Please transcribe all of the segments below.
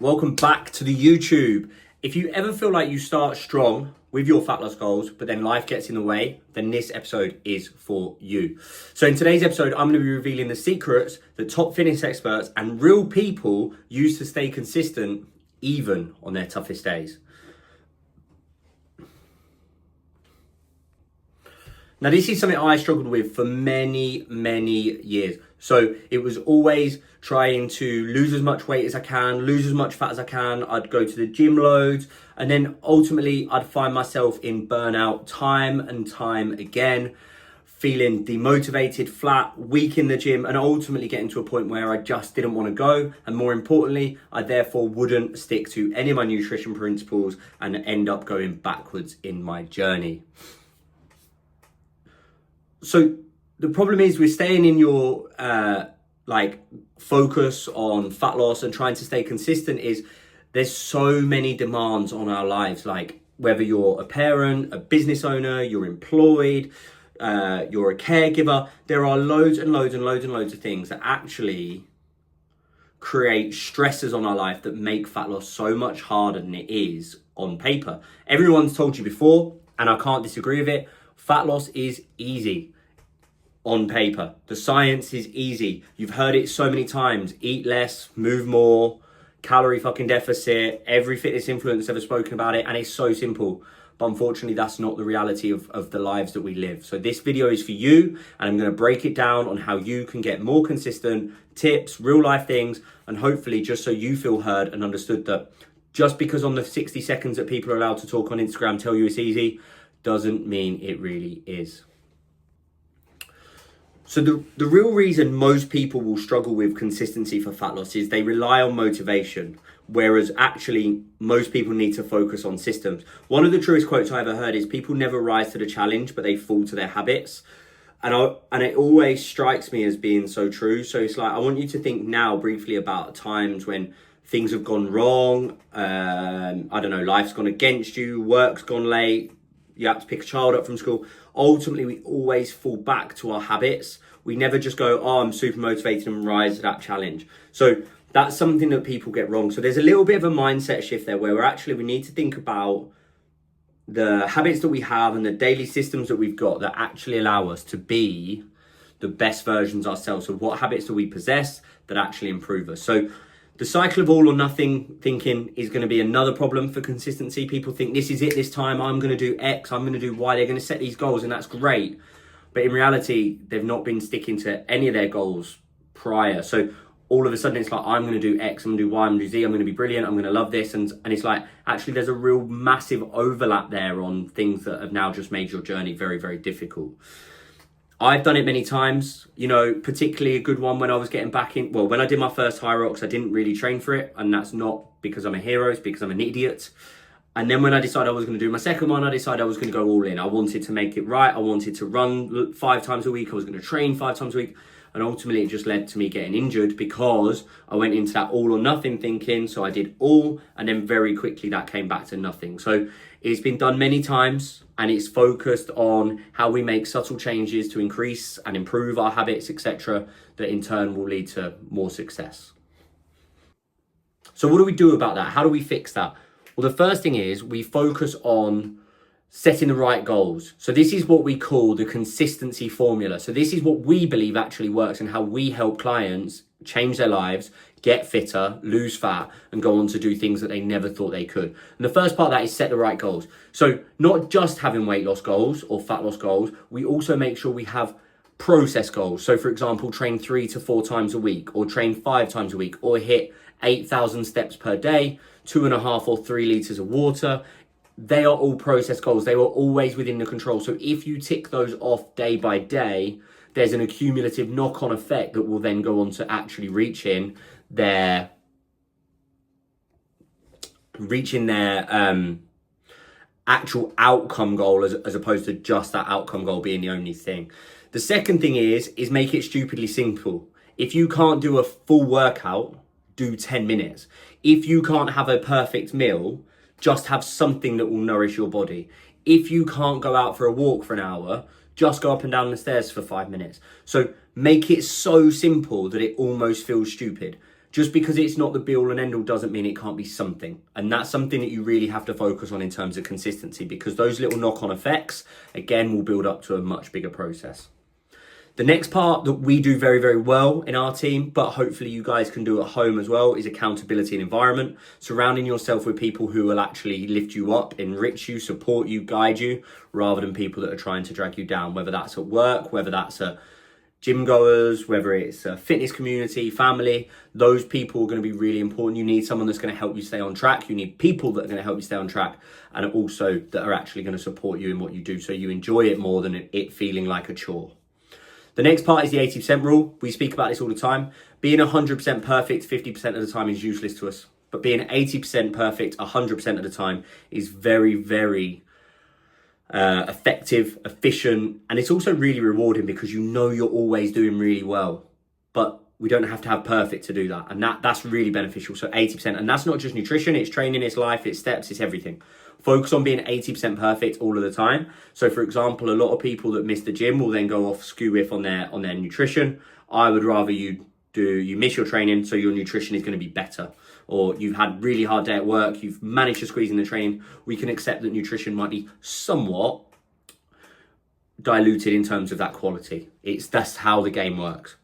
Welcome back to the YouTube. If you ever feel like you start strong with your fat loss goals, but then life gets in the way, then this episode is for you. So in today's episode, I'm going to be revealing the secrets that top fitness experts and real people use to stay consistent even on their toughest days. Now, this is something I struggled with for many years. So it was always trying to lose as much weight as I can, lose as much fat as I can. I'd go to the gym loads, and then ultimately I'd find myself in burnout time and time again, feeling demotivated, flat, weak in the gym, and ultimately getting to a point where I just didn't want to go. And more importantly, I therefore wouldn't stick to any of my nutrition principles and end up going backwards in my journey. So the problem is we're staying in your focus on fat loss and trying to stay consistent is there's so many demands on our lives, like whether you're a parent, a business owner, you're employed, you're a caregiver. There are loads of things that actually create stresses on our life that make fat loss so much harder than it is on paper. Everyone's told you before, and I can't disagree with it, fat loss is easy. On paper, the science is easy. You've heard it so many times. Eat less, move more, calorie fucking deficit. Every fitness influencer's ever spoken about it, and it's so simple. But unfortunately, that's not the reality of the lives that we live. So this video is for you, and I'm going to break it down on how you can get more consistent tips, real life things, and hopefully just so you feel heard and understood that just because on the 60 seconds that people are allowed to talk on Instagram tell you it's easy, doesn't mean it really is. So the real reason most people will struggle with consistency for fat loss is they rely on motivation, whereas actually most people need to focus on systems. One of the truest quotes I ever heard is people never rise to the challenge, but they fall to their habits. And it always strikes me as being so true. So it's like, I want you to think now briefly about times when things have gone wrong. Life's gone against you, work's gone late, you have to pick a child up from school. Ultimately, we always fall back to our habits. We never just go, oh, I'm super motivated and rise to that challenge. So that's something that people get wrong. So there's a little bit of a mindset shift there where we need to think about the habits that we have and the daily systems that we've got that actually allow us to be the best versions ourselves. So what habits do we possess that actually improve us? So the cycle of all or nothing thinking is going to be another problem for consistency. People think this is it this time, I'm going to do X, I'm going to do Y, they're going to set these goals and that's great. But in reality, they've not been sticking to any of their goals prior. So all of a sudden it's like, I'm going to do X, I'm going to do Y, I'm going to do Z, I'm going to be brilliant, I'm going to love this. And it's like, actually there's a real massive overlap there on things that have now just made your journey very, very difficult. I've done it many times, particularly a good one when I was getting back in. Well, when I did my first High Rocks, I didn't really train for it. And that's not because I'm a hero, it's because I'm an idiot. And then when I decided I was going to do my second one, I decided I was going to go all in. I wanted to make it right. I wanted to run 5 times a week. I was going to train 5 times a week. And ultimately it just led to me getting injured because I went into that all or nothing thinking. So I did all, and then very quickly that came back to nothing. So it's been done many times, and it's focused on how we make subtle changes to increase and improve our habits, etc., that in turn will lead to more success. So what do we do about that? How do we fix that? Well, the first thing is we focus on setting the right goals. So this is what we call the consistency formula. So this is what we believe actually works and how we help clients change their lives, get fitter, lose fat, and go on to do things that they never thought they could. And the first part of that is set the right goals. So not just having weight loss goals or fat loss goals, we also make sure we have process goals. So for example, train 3 to 4 times a week, or train 5 times a week, or hit 8,000 steps per day, 2.5 or 3 liters of water. They are all process goals. They were always within the control. So if you tick those off day by day, there's an accumulative knock-on effect that will then go on to actually reaching their actual outcome goal as opposed to just that outcome goal being the only thing. The second thing is make it stupidly simple. If you can't do a full workout, do 10 minutes. If you can't have a perfect meal, just have something that will nourish your body. If you can't go out for a walk for an hour, just go up and down the stairs for 5 minutes. So make it so simple that it almost feels stupid. Just because it's not the be all and end all doesn't mean it can't be something. And that's something that you really have to focus on in terms of consistency, because those little knock-on effects, again, will build up to a much bigger process. The next part that we do very, very well in our team, but hopefully you guys can do at home as well, is accountability and environment. Surrounding yourself with people who will actually lift you up, enrich you, support you, guide you, rather than people that are trying to drag you down, whether that's at work, whether that's at gym goers, whether it's a fitness community, family. Those people are going to be really important. You need someone that's going to help you stay on track. You need people that are going to help you stay on track, and also that are actually going to support you in what you do, so you enjoy it more than it feeling like a chore. The next part is the 80% rule. We speak about this all the time. Being 100% perfect 50% of the time is useless to us. But being 80% perfect 100% of the time is very, very effective, efficient. And it's also really rewarding, because you know you're always doing really well. But we don't have to have perfect to do that. And that's really beneficial. So 80%. And that's not just nutrition. It's training, it's life, it's steps, it's everything. Focus on being 80% perfect all of the time. So for example, a lot of people that miss the gym will then go off skew whiff on their nutrition. I would rather you miss your training so your nutrition is going to be better. Or you've had a really hard day at work, you've managed to squeeze in the training. We can accept that nutrition might be somewhat diluted in terms of that quality. That's how the game works.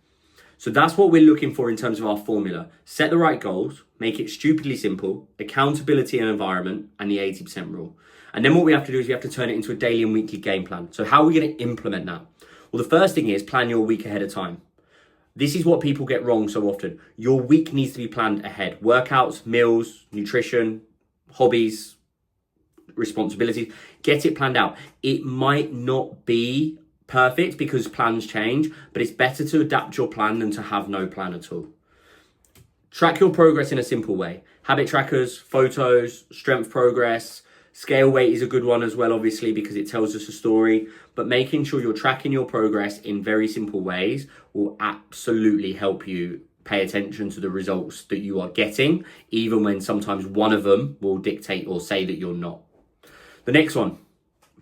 So that's what we're looking for in terms of our formula. Set the right goals, make it stupidly simple, accountability and environment, and the 80% rule. And then what we have to do is we have to turn it into a daily and weekly game plan. So how are we going to implement that? Well, the first thing is plan your week ahead of time. This is what people get wrong so often. Your week needs to be planned ahead. Workouts, meals, nutrition, hobbies, responsibilities. Get it planned out. It might not be perfect because plans change, but it's better to adapt your plan than to have no plan at all. Track your progress in a simple way. Habit trackers, photos, strength progress, scale weight is a good one as well, obviously, because it tells us a story, but making sure you're tracking your progress in very simple ways will absolutely help you pay attention to the results that you are getting, even when sometimes one of them will dictate or say that you're not. The next one,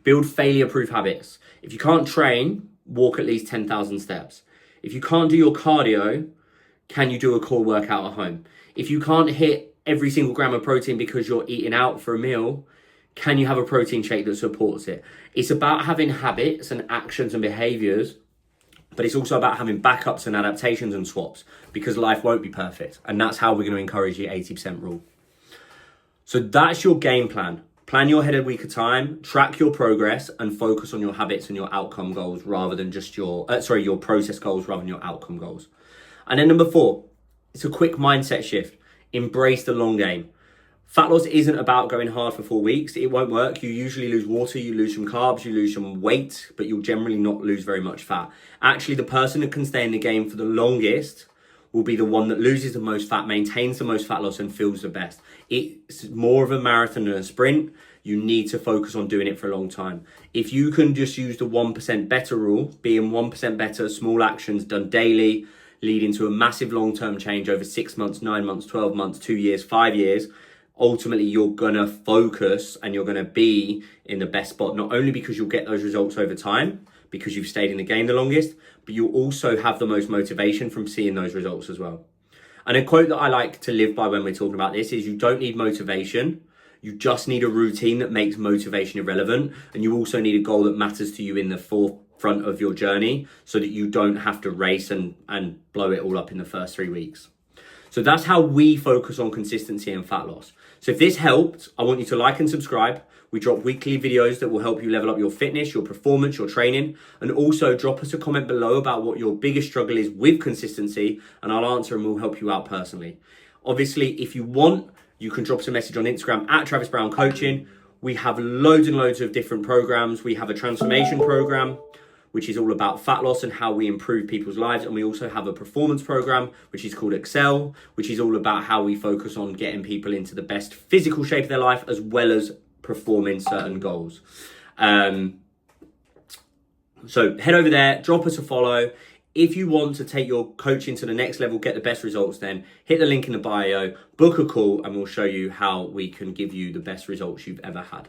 build failure-proof habits. If you can't train, walk at least 10,000 steps. If you can't do your cardio, can you do a core workout at home? If you can't hit every single gram of protein because you're eating out for a meal, can you have a protein shake that supports it? It's about having habits and actions and behaviors, but it's also about having backups and adaptations and swaps, because life won't be perfect. And that's how we're going to encourage the 80% rule. So that's your game plan. Plan your head a week at a time, track your progress, and focus on your habits and your outcome goals rather than just your process goals rather than your outcome goals. And then number 4, it's a quick mindset shift. Embrace the long game. Fat loss isn't about going hard for 4 weeks. It won't work. You usually lose water, you lose some carbs, you lose some weight, but you'll generally not lose very much fat. Actually, the person that can stay in the game for the longest will be the one that loses the most fat, maintains the most fat loss, and feels the best. It's more of a marathon than a sprint. You need to focus on doing it for a long time. If you can just use the 1% better rule, being 1% better, small actions done daily, leading to a massive long-term change over 6 months, 9 months, 12 months, 2 years, 5 years, ultimately you're gonna focus and you're gonna be in the best spot, not only because you'll get those results over time, because you've stayed in the game the longest, but you'll also have the most motivation from seeing those results as well. And a quote that I like to live by when we're talking about this is, you don't need motivation, you just need a routine that makes motivation irrelevant. And you also need a goal that matters to you in the forefront of your journey, so that you don't have to race and blow it all up in the first 3 weeks. So that's how we focus on consistency and fat loss. So if this helped, I want you to like and subscribe. We drop weekly videos that will help you level up your fitness, your performance, your training. And also drop us a comment below about what your biggest struggle is with consistency, and I'll answer and we'll help you out personally. Obviously, if you want, you can drop us a message on Instagram at Travis Brown Coaching. We have loads and loads of different programs. We have a transformation program, which is all about fat loss and how we improve people's lives. And we also have a performance program, which is called Excel, which is all about how we focus on getting people into the best physical shape of their life, as well as performing certain goals. So head over there, drop us a follow. If you want to take your coaching to the next level, get the best results, then hit the link in the bio, book a call, and we'll show you how we can give you the best results you've ever had.